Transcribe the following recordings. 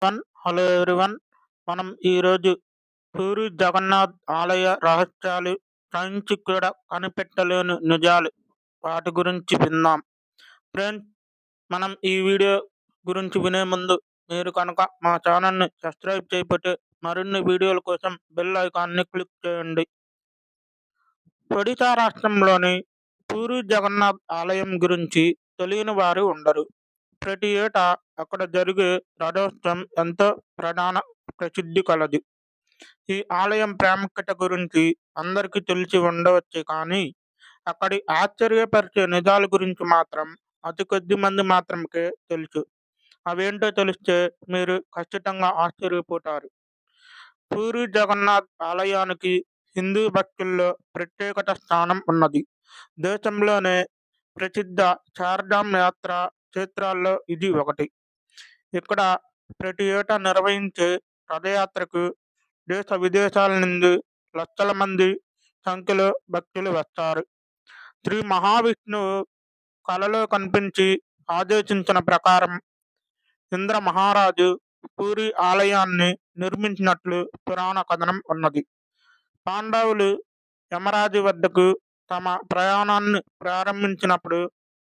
Hello everyone. మనం ఈరోజు పూరి జగన్నాథ్ ఆలయ రహస్యాలు, సైన్స్ కూడా కనిపెట్టలేని నిజాలు వాటి గురించి విందాం. ఫ్రెండ్స్, మనం ఈ వీడియో గురించి వినే ముందు మీరు కనుక మా ఛానల్ని సబ్స్క్రైబ్ చేయకపోతే మరిన్ని వీడియోల కోసం బెల్ ఐకాన్ని క్లిక్ చేయండి. ఒడిశా రాష్ట్రంలోని పూరి జగన్నాథ్ ఆలయం గురించి తెలియని వారు ఉండరు. ప్రతి ఏటా అక్కడ జరిగే రథోత్సవం ఎంతో ప్రసిద్ధి కలది. ఈ ఆలయం ప్రాముఖ్యత గురించి అందరికీ తెలిసి ఉండవచ్చు, కానీ అక్కడి ఆశ్చర్యపరిచే నిజాల గురించి మాత్రం అతి కొద్ది మంది మాత్రమే తెలుసు. అవేంటో తెలిస్తే మీరు ఖచ్చితంగా ఆశ్చర్యపోతారు. పూరి జగన్నాథ్ ఆలయానికి హిందూ భక్తుల్లో ప్రత్యేకత స్థానం ఉన్నది. దేశంలోనే ప్రసిద్ధ చార్ధామ్ యాత్ర క్షేత్రాల్లో ఇది ఒకటి. ఇక్కడ ప్రతి ఏటా నిర్వహించే రథయాత్రకు దేశ విదేశాల నుండి లక్షల మంది సంఖ్యలో భక్తులు వస్తారు. శ్రీ మహావిష్ణువు కలలో కనిపించి ఆదేశించిన ప్రకారం ఇంద్ర మహారాజు పూరి ఆలయాన్ని నిర్మించినట్లు పురాణ కథనం ఉన్నది. పాండవులు యమరాజు వద్దకు తమ ప్రయాణాన్ని ప్రారంభించినప్పుడు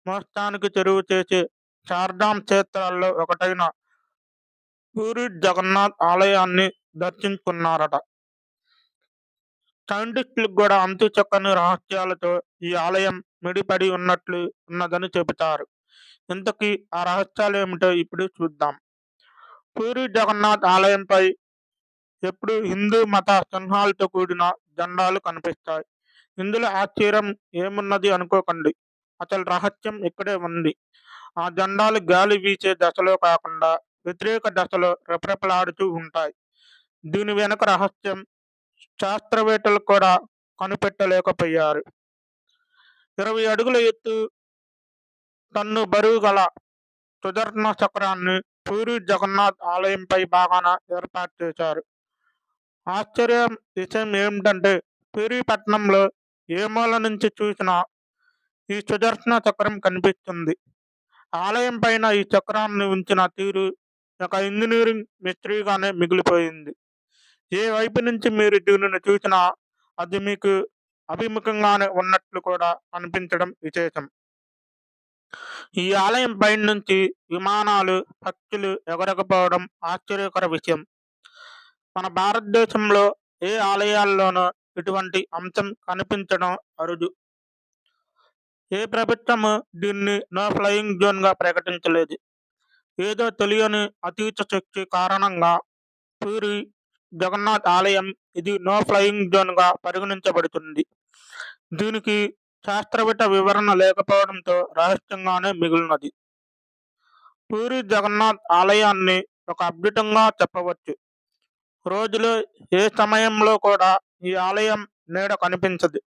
మోస్తానికి చెరువు చేసే చార్ధామ్ క్షేత్రాల్లో ఒకటైన పూరి జగన్నాథ్ ఆలయాన్ని దర్శించుకున్నారట. సైంటిస్టులకు కూడా అంతు చక్కని రహస్యాలతో ఈ ఆలయం ముడిపడి ఉన్నదని చెబుతారు. ఇంతకీ ఆ రహస్యాలు ఏమిటో ఇప్పుడు చూద్దాం. పూరి జగన్నాథ్ ఆలయంపై ఎప్పుడు హిందూ మత సింహాలతో కూడిన జెండాలు కనిపిస్తాయి. ఇందులో ఆశ్చర్యం ఏమున్నది అనుకోకండి, అసలు రహస్యం ఇక్కడే ఉంది. ఆ జెండాలు గాలి వీచే దశలో కాకుండా వ్యతిరేక దశలో రెపరెపలాడుతూ ఉంటాయి. దీని వెనుక రహస్యం శాస్త్రవేత్తలు కూడా కనిపెట్టలేకపోయారు. 20 అడుగుల ఎత్తు, టన్ను బరువు గల సుదర్శన చక్రాన్ని పూరి జగన్నాథ్ ఆలయంపై భాగాన ఏర్పాటు చేశారు. ఆశ్చర్యం విషయం ఏమిటంటే, పూరి పట్టణంలో ఏ మూల నుంచి చూసినా ఈ సుదర్శన చక్రం కనిపిస్తుంది. ఆలయం పైన ఈ చక్రాన్ని ఉంచిన తీరు ఒక ఇంజనీరింగ్ మిస్టరీగానే మిగిలిపోయింది. ఏ వైపు నుంచి మీరు దీనిని చూసినా అది మీకు అభిముఖంగానే ఉన్నట్లు కూడా అనిపించడం విశేషం. ఈ ఆలయం పైన నుంచి విమానాలు, పక్షులు ఎగరకపోవడం ఆశ్చర్యకర విషయం. మన భారతదేశంలో ఏ ఆలయాల్లోనూ ఇటువంటి అంశం కనిపించడం అరుదు. ఏ ప్రభుత్వము దీన్ని నో ఫ్లయింగ్ జోన్ గా ప్రకటించలేదు. ఏదో తెలియని అతీత శక్తి కారణంగా పూరి జగన్నాథ్ ఆలయం ఇది నో ఫ్లయింగ్ జోన్ గా పరిగణించబడుతుంది. దీనికి శాస్త్రవేత్త వివరణ లేకపోవడంతో రహస్యంగానే మిగిలినది. పూరి జగన్నాథ్ ఆలయాన్ని ఒక అద్భుతంగా చెప్పవచ్చు. రోజులో ఏ సమయంలో కూడా ఈ ఆలయం నీడ కనిపించదు.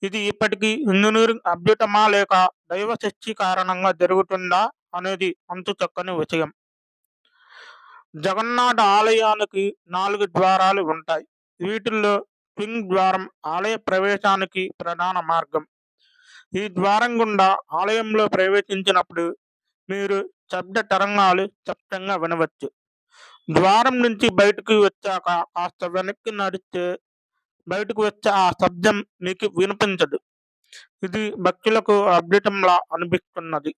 ఇది ఇప్పటికీ ఇంజనీరింగ్ అద్భుతమా లేక దైవశక్తి కారణంగా జరుగుతుందా అనేది అంతు చక్కని విషయం. జగన్నాథ ఆలయానికి 4 ద్వారాలు ఉంటాయి. వీటిల్లో స్వింగ్ ద్వారం ఆలయ ప్రవేశానికి ప్రధాన మార్గం. ఈ ద్వారం గుండా ఆలయంలో ప్రవేశించినప్పుడు మీరు శబ్ద తరంగాలు స్పష్టంగా వినవచ్చు. ద్వారం నుంచి బయటకు వచ్చాక కాస్త వెనక్కి నడిస్తే బయటకు వచ్చే ఆ శబ్దం మీకు వినిపించదు. ఇది భక్తులకు అద్భుతంలా అనిపిస్తున్నది.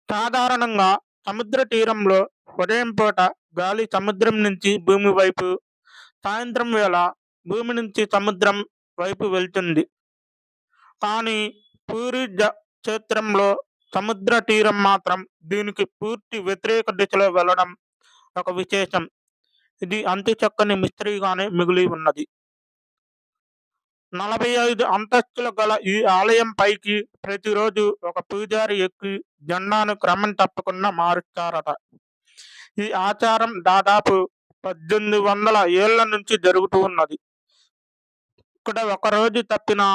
సాధారణంగా సముద్ర తీరంలో ఉదయం పూట గాలి సముద్రం నుంచి భూమి వైపు, సాయంత్రం వేళ భూమి నుంచి సముద్రం వైపు వెళ్తుంది. కానీ పూరి క్షేత్రంలో సముద్ర తీరం మాత్రం దీనికి పూర్తి వ్యతిరేక దిశలో వెళ్ళడం ఒక విశేషం. ఇది అంతు చక్కని మిస్టరీగానే మిగిలి ఉన్నది. 45 అంతస్తులు గల ఈ ఆలయం పైకి ప్రతిరోజు ఒక పూజారి ఎక్కి జెండాను క్రమం తప్పకుండా మారుస్తారట. ఈ ఆచారం దాదాపు 1800 ఏళ్ల నుంచి జరుగుతూ ఉన్నది. ఇక్కడ ఒకరోజు తప్పినా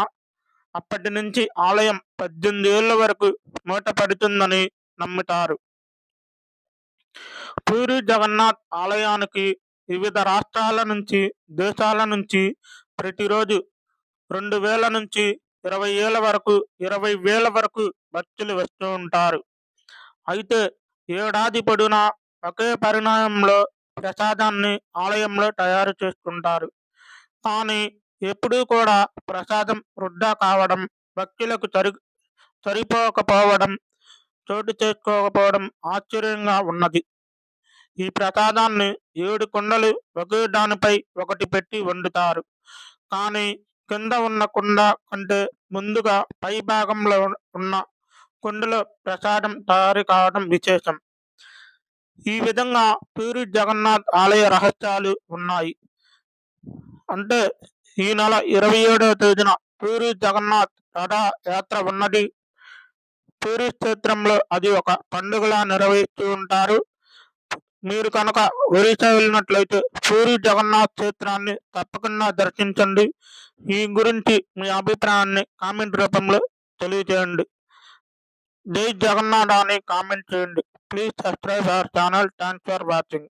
అప్పటి నుంచి ఆలయం 18 ఏళ్ల వరకు మూతపడుతుందని నమ్ముతారు. పూరి జగన్నాథ్ ఆలయానికి వివిధ రాష్ట్రాల నుంచి, దేశాల నుంచి ప్రతిరోజు 2000 నుంచి 20,000 వరకు భక్తులు వస్తూ ఉంటారు. అయితే ఏడాది పొడవునా ఒకే పరిమాణంలో ప్రసాదాన్ని ఆలయంలో తయారు చేస్తుంటారు. కానీ ఎప్పుడూ కూడా ప్రసాదం వృధా కావడం, భక్తులకు సరిపోకపోవడం చోటు చేసుకోకపోవడం ఆశ్చర్యంగా ఉన్నది. ఈ ప్రసాదాన్ని 7 కుండలు ఒకే దానిపై ఒకటి పెట్టి వండుతారు. కానీ కింద ఉన్న కుండ కంటే ముందుగా పై భాగంలో ఉన్న కుండలో ప్రసాదం తయారు కావడం విశేషం. ఈ విధంగా పూరి జగన్నాథ్ ఆలయ రహస్యాలు ఉన్నాయి. అంటే ఈ నెల 27వ తేదీన పూరి జగన్నాథ్ రథ యాత్ర ఉన్నది. పూరి క్షేత్రంలో అది ఒక పండుగలా నిర్వహిస్తూ ఉంటారు. మీరు కనుక ఒరిస్సా వెళ్ళినట్లయితే పూరి జగన్నాథ్ క్షేత్రాన్ని తప్పకుండా దర్శించండి. ఈ గురించి మీ అభిప్రాయాన్ని కామెంట్ రూపంలో తెలియజేయండి. జై జగన్నాథ్ అని కామెంట్ చేయండి. Please subscribe our channel. Thanks for watching.